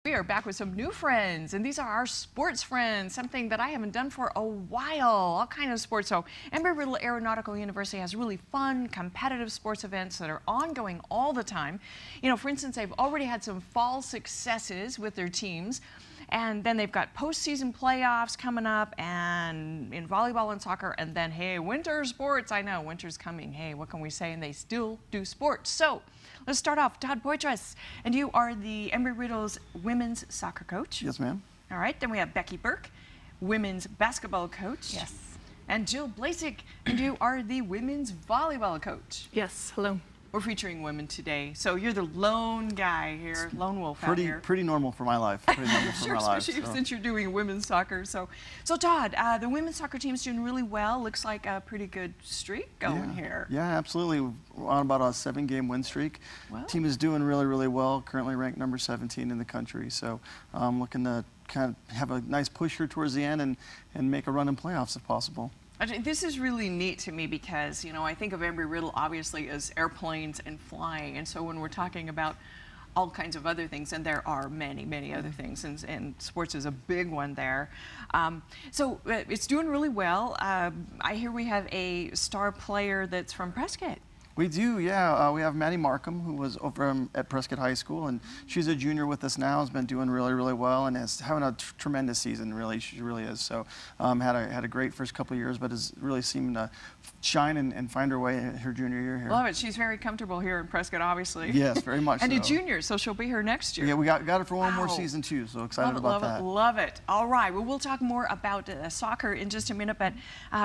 We are back with some new friends, and these are our sports friends, something that I haven't done for a while, all kind of sports. So Embry Riddle Aeronautical University has really fun, competitive sports events that are ongoing all the time. You know, for instance, they've already had some fall successes with their teams, and then they've got postseason playoffs coming up, and in volleyball and soccer, and then, hey, winter sports. I know, winter's coming. Hey, what can we say? And they still do sports. So let's start off. Todd Poitras, and you are the Embry Riddle's women's soccer coach. Yes, ma'am. All right, then we have Becky Burke, women's basketball coach. Yes. And Jill Blasek, and you are the women's volleyball coach. Yes, hello. We're featuring women today, so you're the lone guy here, lone wolf out here. Pretty normal for my life. Pretty normal for Sure, my life. especially since you're doing women's soccer. So Todd, the women's soccer team's doing really well. Looks like a pretty good streak going here. Yeah, absolutely. We're on about a 7-game win streak. Wow. Team is doing really, really well. Currently ranked number 17 in the country. So looking to kind of have a nice push here towards the end and make a run in playoffs if possible. This is really neat to me because, you know, I think of Embry Riddle obviously as airplanes and flying. And so when we're talking about all kinds of other things, and there are many, many other things, and sports is a big one there. So it's doing really well. I hear we have a star player that's from Prescott. We do, yeah. We have Maddie Markham, who was over at Prescott High School, and she's a junior with us now. Has been doing really, really well, and is having a tremendous season. Really, she really is. So, had a great first couple of years, but is really seeming to shine and find her way in her junior year here. Love it. She's very comfortable here in Prescott, obviously. Yes, very much. And so. a junior, so she'll be here next year. Yeah, we got her for one more season too. So excited about that. Love it. All right. Well, we'll talk more about soccer in just a minute, but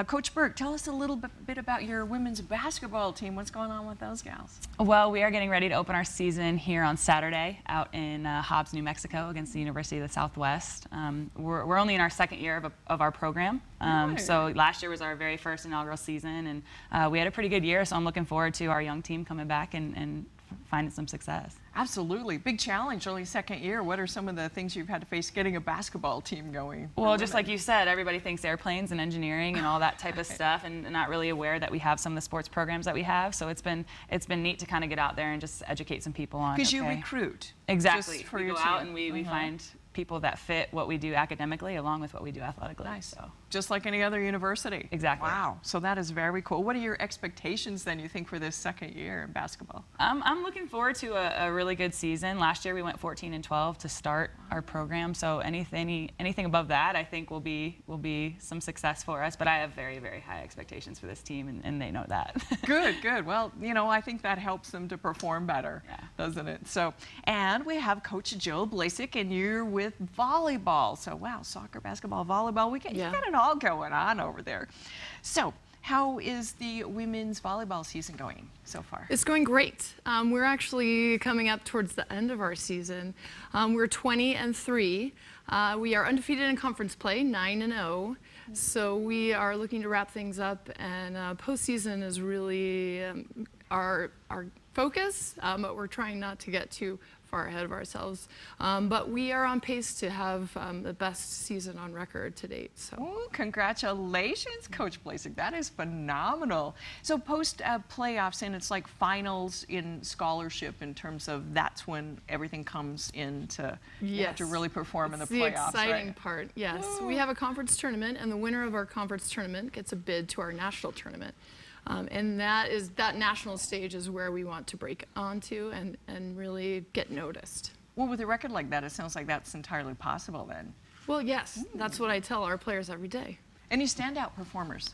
Coach Burke, tell us a little bit about your women's basketball team. What's going on with those gals? Well, we are getting ready to open our season here on Saturday out in Hobbs, New Mexico against the University of the Southwest. We're only in our second year of our program. Right. So last year was our very first inaugural season, and we had a pretty good year, so I'm looking forward to our young team coming back and finding some success. Absolutely. Big challenge, only second year. What are some of the things you've had to face getting a basketball team going? Well, just like you said, everybody thinks airplanes and engineering and all that type of stuff, and not really aware that we have some of the sports programs that we have. So it's been neat to kind of get out there and just educate some people on. Because you recruit. Exactly. For we your go team. out and we find people that fit what we do academically along with what we do athletically. Nice. So. Just like any other university. Exactly. Wow. So that is very cool. What are your expectations then, you think, for this second year in basketball? I'm looking forward to a really good season. Last year we went 14-12 to start our program. So anything above that, I think will be some success for us. But I have very, very high expectations for this team, and they know that. Good, good. Well, you know, I think that helps them to perform better, doesn't it? So, and we have Coach Jill Blasek, and you're with volleyball. So, wow, soccer, basketball, volleyball. You got it all going on over there. So, how is the women's volleyball season going so far? It's going great. We're actually coming up towards the end of our season. We're 20-3. We are undefeated in conference play, 9-0. So we are looking to wrap things up, and postseason is really our focus, but we're trying not to get too far ahead of ourselves. But we are on pace to have the best season on record to date. So. Ooh, congratulations, Coach Blasek. That is phenomenal. So post playoffs, and it's like finals in scholarship in terms of that's when everything comes into you have to really perform in the playoffs. It's the exciting right? part. Yes, Ooh. we have a conference tournament, and the winner of our conference tournament gets a bid to our national tournament. And that national stage is where we want to break onto and really get noticed. Well, with a record like that, it sounds like that's entirely possible then. Well, yes, that's what I tell our players every day. Any standout performers?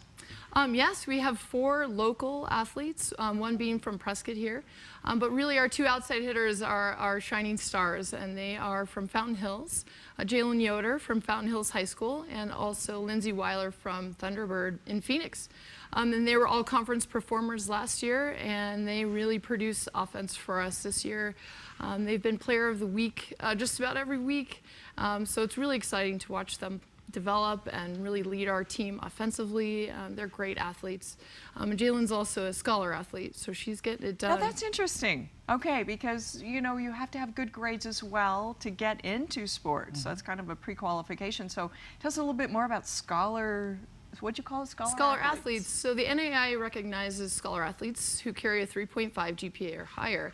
Yes, we have 4 local athletes, one being from Prescott here. But really our 2 outside hitters are our shining stars, and they are from Fountain Hills. Jalen Yoder from Fountain Hills High School, and also Lindsay Weiler from Thunderbird in Phoenix. And they were all conference performers last year, and they really produce offense for us this year. They've been player of the week just about every week, so it's really exciting to watch them develop and really lead our team offensively. They're great athletes. Jalen's also a scholar athlete, so she's getting it done. Oh, that's interesting. Okay, because, you know, you have to have good grades as well to get into sports. So that's kind of a pre-qualification. So tell us a little bit more about what'd you call it? Scholar athletes. So the NAIA recognizes scholar athletes who carry a 3.5 GPA or higher.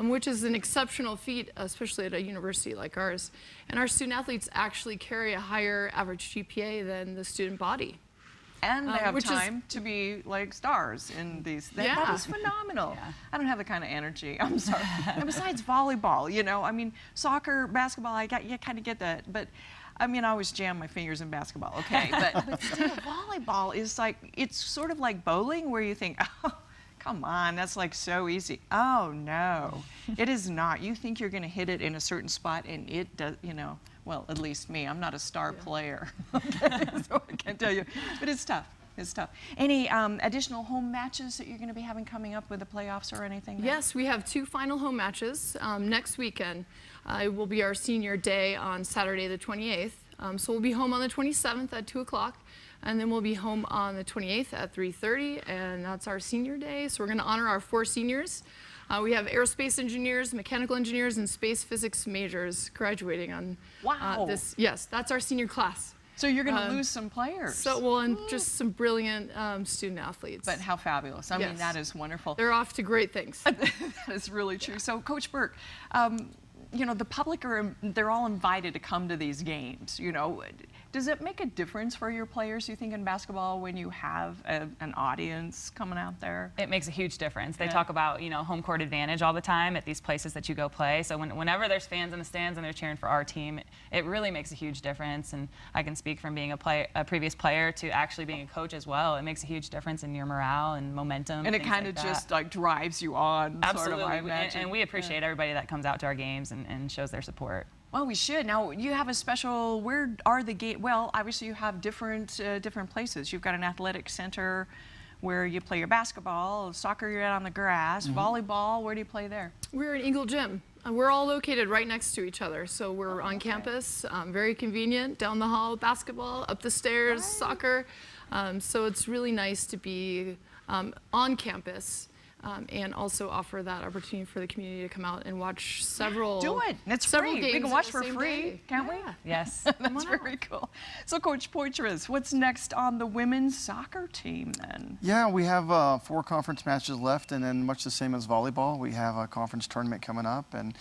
which is an exceptional feat, especially at a university like ours. And our student athletes actually carry a higher average GPA than the student body. And they have which is- time to be like stars in these. That Yeah. is phenomenal. Yeah. I don't have the kind of energy. I'm sorry. And besides volleyball, you know, I mean, soccer, basketball, you kind of get that. But I mean, I always jam my fingers in basketball, okay? But still, volleyball is like, it's sort of like bowling where you think, oh, come on, that's like so easy. Oh, no, it is not. You think you're going to hit it in a certain spot and it does, you know. Well, at least me. I'm not a star player, okay? So I can't tell you. But it's tough. It's tough. Any additional home matches that you're going to be having coming up with the playoffs or anything? Yes, we have 2 final home matches next weekend. It will be our senior day on Saturday the 28th. So we'll be home on the 27th at 2 o'clock. And then we'll be home on the 28th at 3:30, and that's our senior day. So we're going to honor our 4 seniors. We have aerospace engineers, mechanical engineers, and space physics majors graduating on Wow. this. Yes, that's our seniner class. So you're going to lose some players. So, well, and just some brilliant student athletes. But how fabulous. I mean, Yes. that is wonderful. They're off to great things. That is really true. So, Coach Burke, you know, the public they're all invited to come to these games, you know. Does it make a difference for your players, you think, in basketball when you have an audience coming out there? It makes a huge difference. They Yeah. talk about, you know, home court advantage all the time at these places that you go play. So whenever there's fans in the stands and they're cheering for our team, it really makes a huge difference. And I can speak from being a previous player to actually being a coach as well. It makes a huge difference in your morale and momentum. And it things kind like of that. just like drives you on, Absolutely. sort of, I And- imagine. and we appreciate everybody that comes out to our games and shows their support. Well, we should. Now, you have a special, where are the games? Well, obviously you have different places. You've got an athletic center where you play your basketball, soccer you're out on the grass, volleyball, where do you play there? We're in Eagle Gym. We're all located right next to each other. So we're on campus, very convenient, down the hall, basketball, up the stairs, soccer. So it's really nice to be on campus. And also offer that opportunity for the community to come out and watch several. Do it. It's several free. We games can in watch the for same free, day. can't we? Yeah. Yes. That's on out. very cool. So, Coach Poitras, what's next on the women's soccer team then? Yeah, we have 4 conference matches left, and then much the same as volleyball, we have a conference tournament coming up, and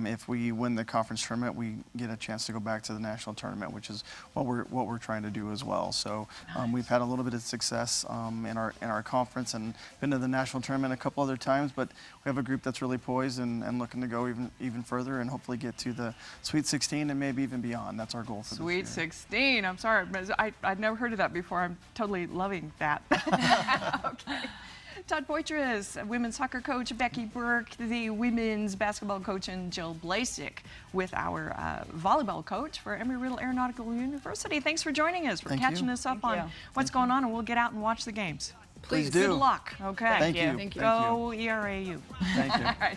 if we win the conference tournament, we get a chance to go back to the national tournament, which is what we're trying to do as well. So we've had a little bit of success in our conference and been to the national tournament a couple other times, but we have a group that's really poised and looking to go even further and hopefully get to the Sweet 16 and maybe even beyond. That's our goal for this year. Sweet 16. I'm sorry, but I'd never heard of that before. I'm totally loving that. Okay. Todd Poitras, women's soccer coach, Becky Burke, the women's basketball coach, and Jill Blasik with our volleyball coach for Embry Riddle Aeronautical University. Thanks for joining us, for Thank catching you. us up Thank on you. what's going on, and we'll get out and watch the games. Please Good do. luck. Okay. Thank you. Thank you. Go ERAU. Thank you. All right.